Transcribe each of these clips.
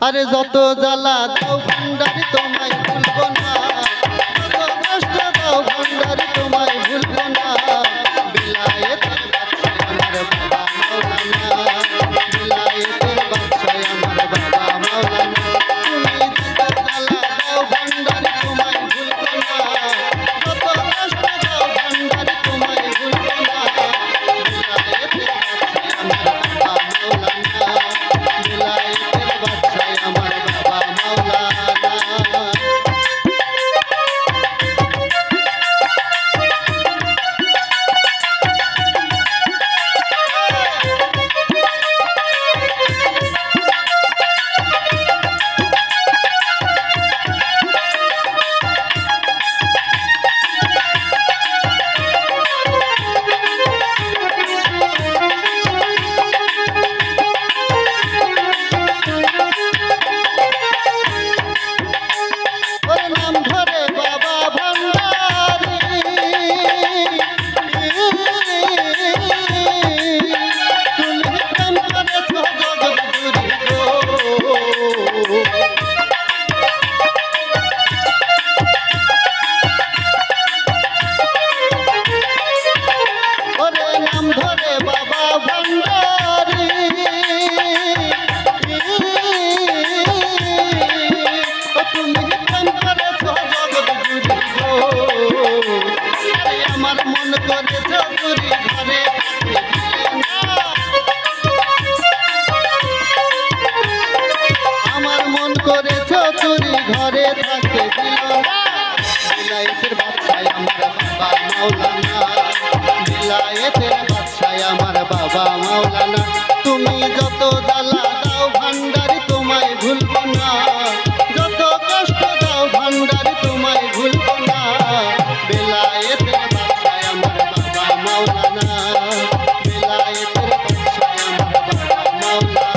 আরে যত জ্বালা দাও ভান্ডারি তোমায় ভুলবো না, যত কষ্ট দাও ভান্ডারি তোমায় ভুলবো না। বিলায়েতের বাদশাহ আমার বাবা মাওলানা, বিলায়েতের বাদশাহ আমার বাবা মাওলানা। তুমি যত জ্বালা দাও ভান্ডারি তোমায় ভুলবো না, যত কষ্ট দাও ভান্ডারি তোমায় ভুলবো না। বিলায়েতের বাদশাহ আমার বাবা মাওলানা, বিলায়েতের বাদশাহ আমার বাবা মাওলানা। ওর নাম ধরে বাবা ভান্ডারি, তুমি প্রেম করেছ জগৎগুরি গো। ওরে নাম ধরে বাবা ভান্ডারি, তুমি প্রেম করেছ জগৎগুরি গো। আরে আমার মন করেছ চুরি ঘরে আমার মন করেছ চুরি ঘরে থাকতে দিল না। বিলায়েতের বাদশাহ আমার বাবা মাওলানা, বিলায়েতের বাদশাহ আমার বাবা মাওলানা। তুমি যত জ্বালা দাও ভান্ডারি তোমায় ভুলবো না, যত কষ্ট দাও ভান্ডারি তোমায় ভুলবো না। বিলায়েতের বাদশাহ আমার বাবা মাওলানা, বিলায়েতের বাদশাহ আমার বাবা মাওলানা।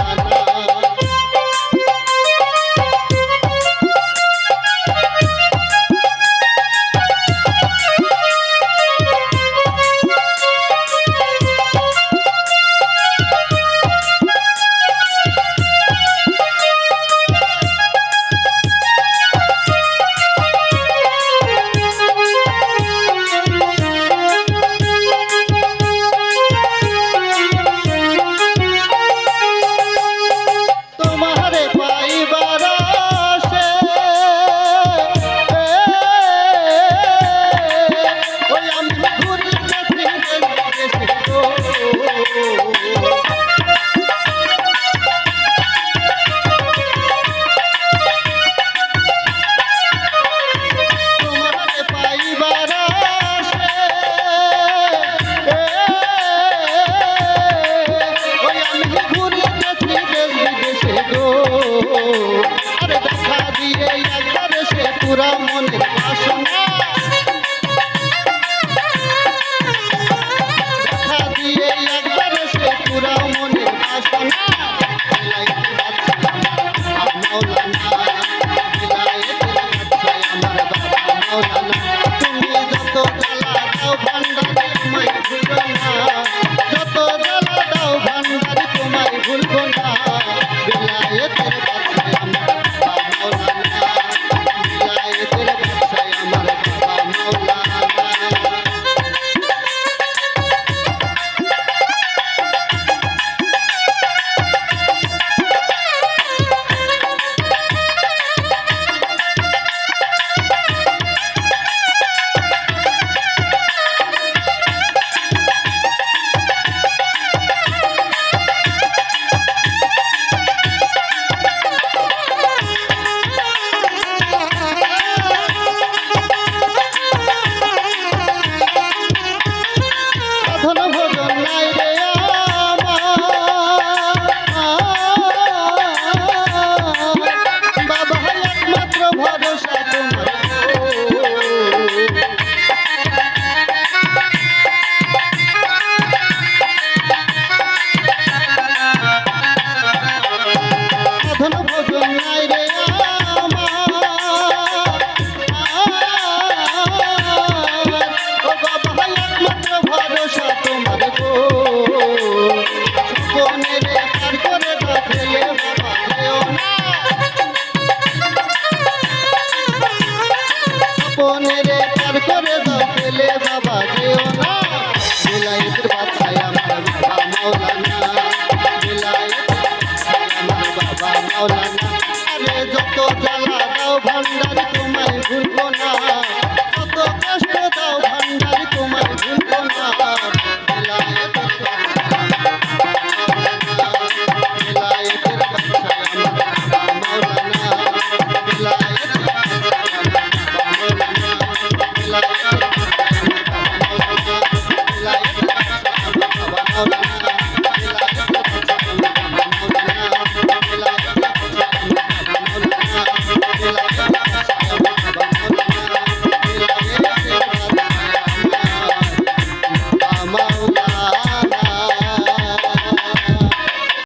তোমারে পাইবার আশে ওই আমি ঘুরিতেছি দেশে গো। তোমারে পাইবার আশে ওই আমি ঘুরিতেছি দেশে গো। আরে দেখা দিয়ে একবার সে পুরা মনের বাসনা, দেখা দিয়ে একবার সে পুরা মনের বাসনা। বিলায়েতের বাদশাহ আমার বাবা মাওলানা, বিলায়েতের বাদশাহ আমার বাবা মাওলানা। তুমি যত জ্বালা দাও ভান্ডারি তোমায় ভুলবো না, যত জ্বালা দাও ভান্ডারি তোমায় ভুলবো না। বিলায়েতের বাদশাহ আমার বাবা মাওলানা, বিলায়েতের বাদশাহ আমার বাবা মাওলানা। মাওলা